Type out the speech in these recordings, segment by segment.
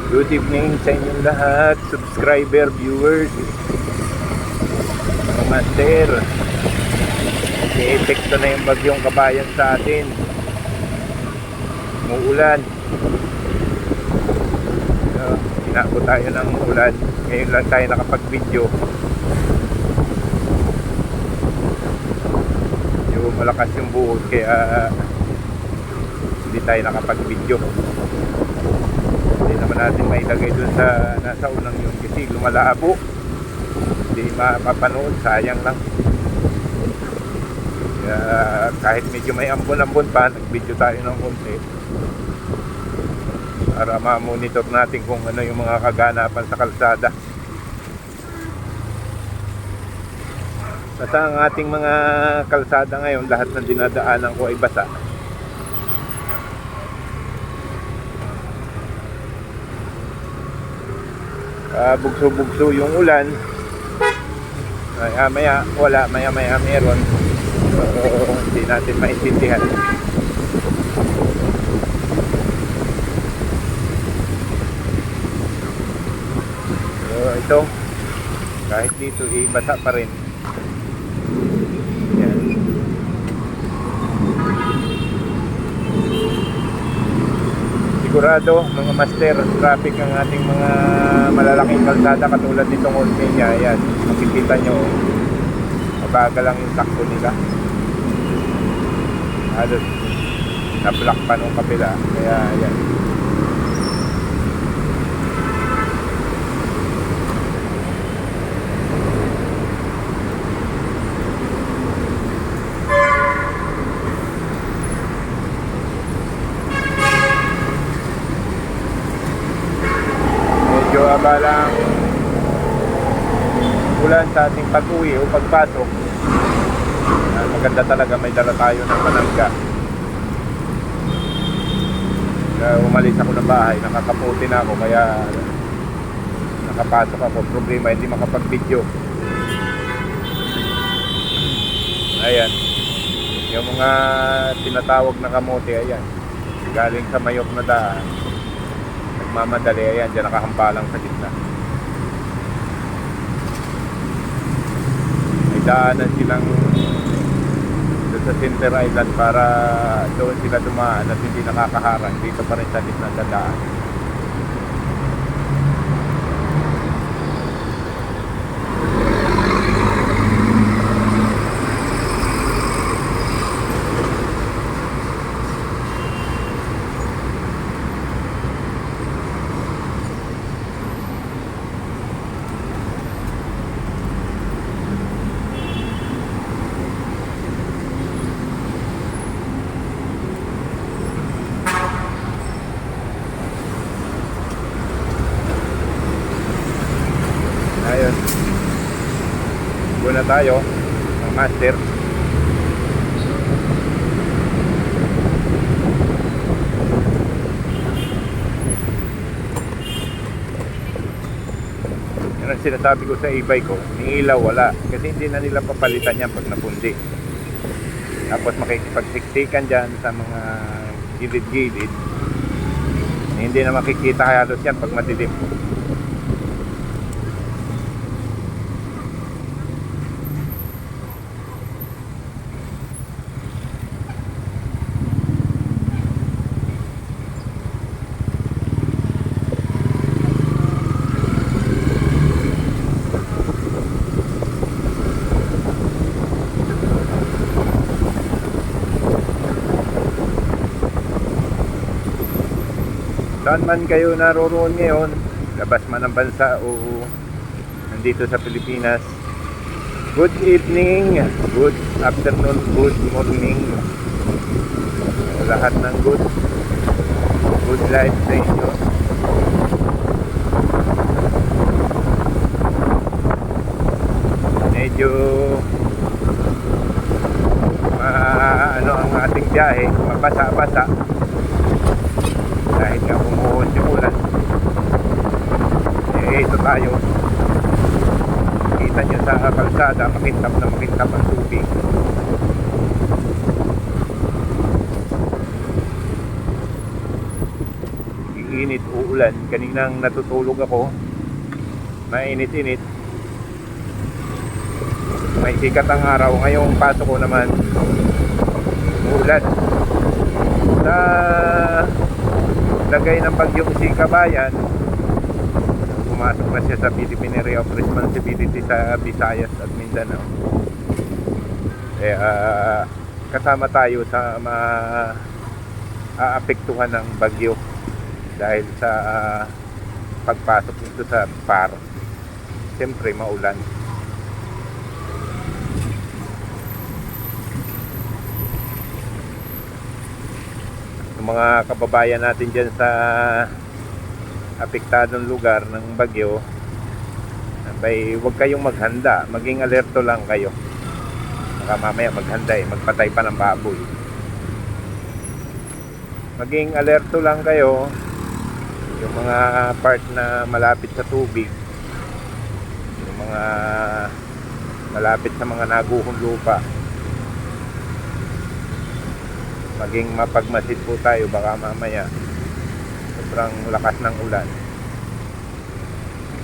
Good evening sa inyong lahat, subscriber, viewers, mga master. I-epekto na yung bagyong Kabayan sa atin. Umuulan. Inako tayo ng ulan. Ngayon lang tayo nakapag-video. Yung malakas yung buhos kaya hindi tayo nakapag-video. Hindi naman natin mailagay dun sa nasa unang yun kasi lumalabo. Hindi mapapanood, sayang lang. Kaya kahit medyo may ambon-ambon pa, nag-video tayo ng konti para ma-monitor natin kung ano yung mga kaganapan sa kalsada. Basta ang ating mga kalsada ngayon, lahat ng dinadaanan ko ay basa. Bugso-bugso yung ulan. Maya wala, maya meron. So, hindi natin maintindihan. So ito, kahit dito basa pa rin. Yan. Sigurado mga master, traffic ang ating mga malalaking kalsada katulad nitong Old Peña. Ayan, makikita nyo mabagal lang yung takbo nila. Halos na-block pa nung kapila. Kaya ayan, medyo abalang ulan sa ating pag-uwi o pagpasok. Maganda talaga may dala tayo ng panangga. Kaya umalis ako ng bahay, nakakaputi na ako, kaya nakapasok ako. Problema, hindi makapag-video. Ayan, yung mga tinatawag na kamote, ayan, galing sa mayok na daan, nagmamadali, ayan, dyan nakahampalang sa gitna. May daanan silang sa Center Island para doon sila dumaan at hindi nakakaharang dito pa rin sa gitna sa daan. Ayun, na tayo ng master. Yan ang sinasabi ko sa e-bike ko, ni ilaw wala kasi hindi na nila papalitan yan pag napundi. Tapos makikipagsiksikan dyan sa mga gilid-gilid, hindi na makikita halos yan pag madilim. Saan man kayo naroroon ngayon, labas man ng bansa o nandito sa Pilipinas, good evening, good afternoon, good morning, lahat ng good life sa inyo. Medyo ano ang ating biyahe, mabasa-basa dahil nga umuhon yung ulan. Ito tayo, kita nyo sa kalsada, makintab na makintab ang tubig. init, uulan. Kaninang natutulog ako, mainit-init. May sikat ang araw. Ngayong pasok ko naman, uulan. Sa lagay ng bagyong Sikabayan, pumasok na siya sa Philippine Area of Responsibility sa Visayas at Mindanao. Kasama tayo sa aapektuhan ng bagyo dahil sa pagpasok nito sa PAR. Siyempre maulan. Yung mga kababayan natin dyan sa apektadong lugar ng bagyo, huwag kayong maghanda, maging alerto lang kayo. Baka mamaya maghanda magpatay pa ng baboy. Maging alerto lang kayo. Yung mga part na malapit sa tubig, yung mga malapit sa mga naguhong lupa, maging mapagmasid po tayo. Baka mamaya sobrang lakas ng ulan,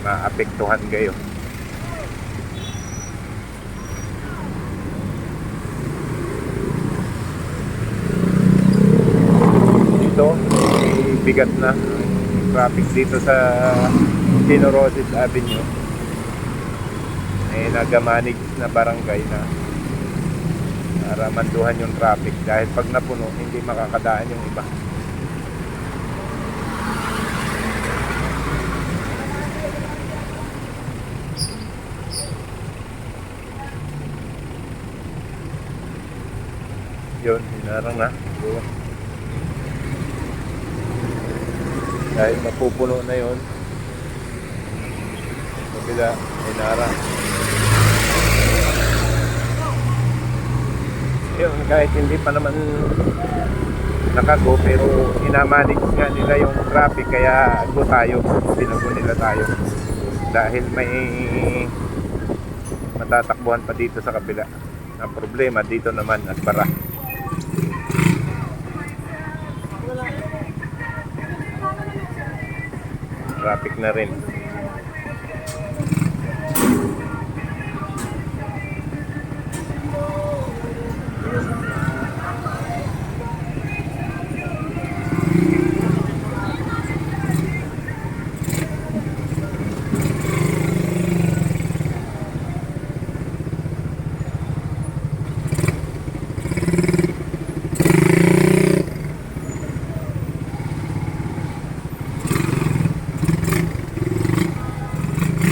maapektuhan kayo. Dito bigat na traffic dito sa Chinorosis Avenue. Nagamanage na barangay na para manduhan yung traffic dahil pag napuno hindi makakadaan yung iba. Yun, hinarang na. Dahil mapupuno na yun, kabila, hinarang. Yun, kahit hindi pa naman nakago, pero inamanage nga nila yung traffic, kaya go tayo, sinugo nila tayo. Dahil may matatakbuhan pa dito sa kabila. Ang problema dito naman at bara. Traffic na rin.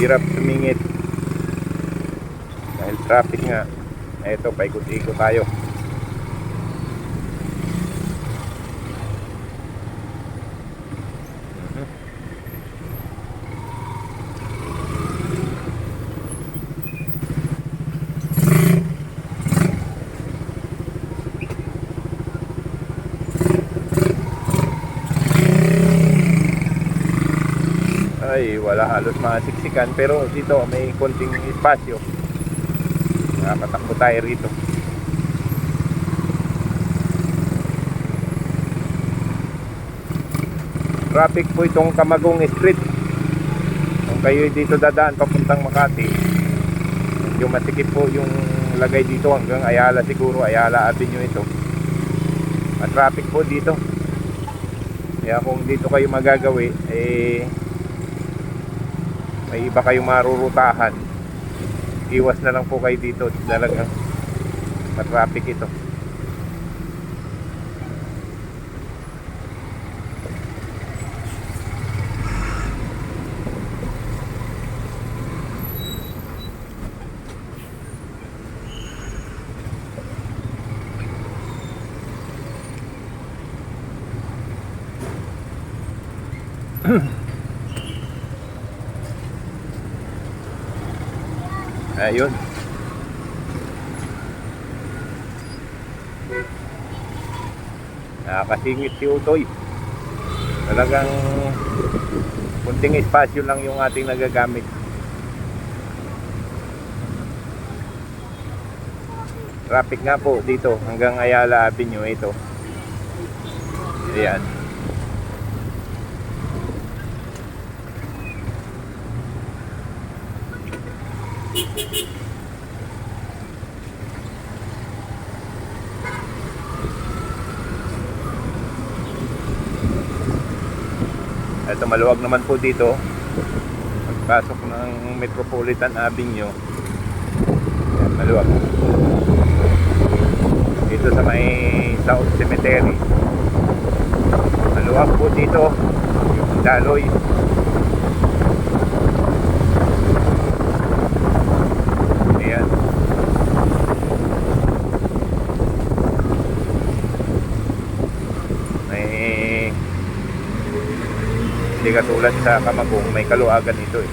Hirap sumingit dahil traffic nga. Eto, paikot-ikot tayo. Ay, wala halos masiksikan, pero dito may konting espasyo. Nakakatakbo tayo rito. Traffic po itong Camagong Street. Kung kayo dito dadaan papuntang Makati, yung masikip po yung lagay dito hanggang Ayala, siguro Ayala Avenue ito. Traffic po dito. Kaya kung dito kayo magagawi, may iba kayong marurutahan, iwas na lang po kayo dito. Talagang matraffic ito. Ayun. Nakakasingit si Utoy. Talagang kunting espasyo lang yung ating nagagamit. Traffic nga po dito hanggang Ayala Avenue ito. Ayan. Ito, maluwag naman po dito. Pagpasok ng Metropolitan Avenue, yan, maluwag. Dito sa may South Cemetery, maluwag po dito yung daloy. Ayan. Hindi katulad sa Camagong, may kaluagan ito eh.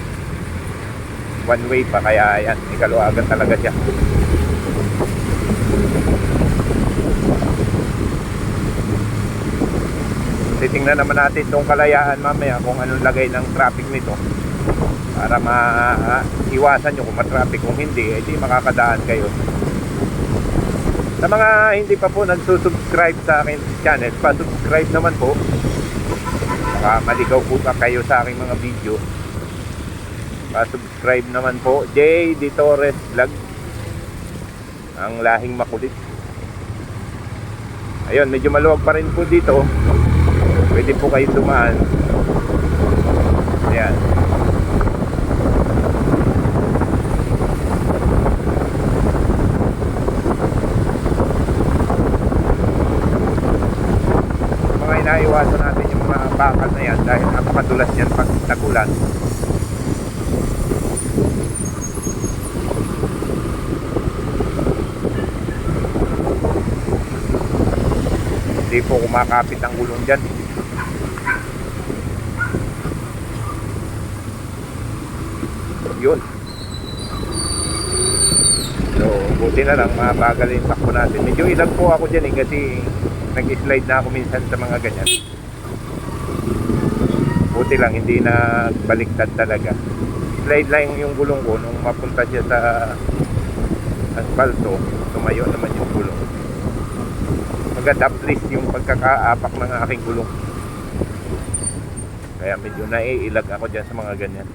One way pa, kaya ayan, may kaluagan talaga siya. Titingnan naman natin itong Kalayaan mamaya kung anong lagay ng traffic nito para maiwasan nyo kung matraffic. Kung hindi, edi makakadaan kayo. Sa mga hindi pa po nagsusubscribe sa akin channel, pa-subscribe naman po. Baka maligaw po pa kayo sa aking mga video. Pa-subscribe naman po. J.D. Torres Vlog, ang lahing makulit. Ayun, medyo maluwag pa rin po dito. Pwede po kayo dumaan. Ayan. Mga inaiwasan natin yung mga bakal na yan dahil napakadulas yan pag tagulan. Hindi po kumakapit ang gulong dyan. Yun. So, buti na lang mabagal yung takbo natin. Medyo ilag po ako dyan kasi nag-slide na ako minsan sa mga ganyan. Buti lang hindi na baliktad talaga. Slide lang yung gulong ko nung mapunta siya sa asfalto. Tumayo naman yung gulong. Maganda-please yung pagkakaapak ng aking gulong. Kaya medyo naiilag ako dyan sa mga ganyan.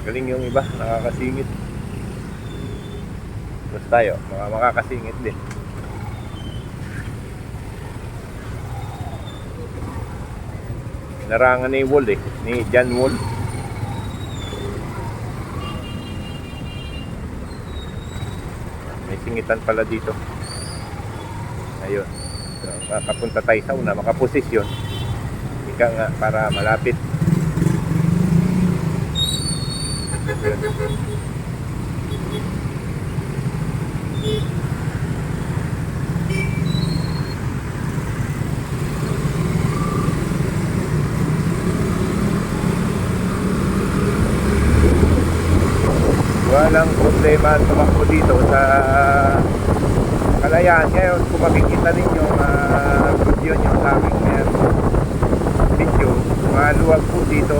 Galing yung iba, nakakasingit. Tapos tayo, makakasingit din. Narangan ni Wall eh, ni John Wall. May singitan pala dito. Ayun. So, makapunta tayo sa una, makaposisyon. Ika nga, para malapit. Walang problema tumakbo dito sa Kalayaan. Ngayon kung makikita ninyo video nyo sa aking video, maluwag po dito.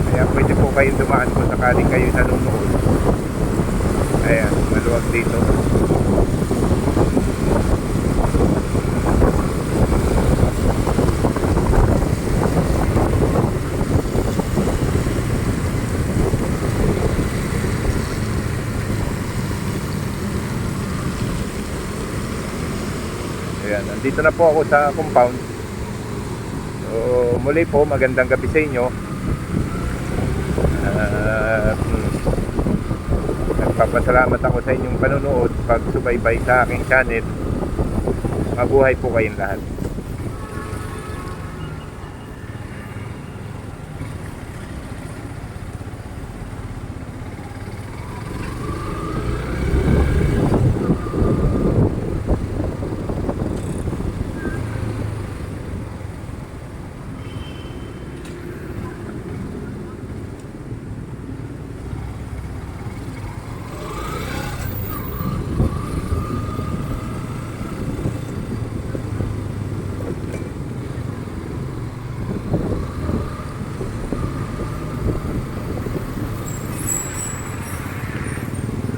Kaya pwede po kayong dumaan kung sakaling kayo nanonood. Ayan, maluwag dito. Ayan, nandito na po ako sa compound. So, muli po, magandang gabi sa inyo. Nagpapasalamat ako sa inyong panonood, pagsubaybay sa aking channel. Mabuhay po kayong lahat.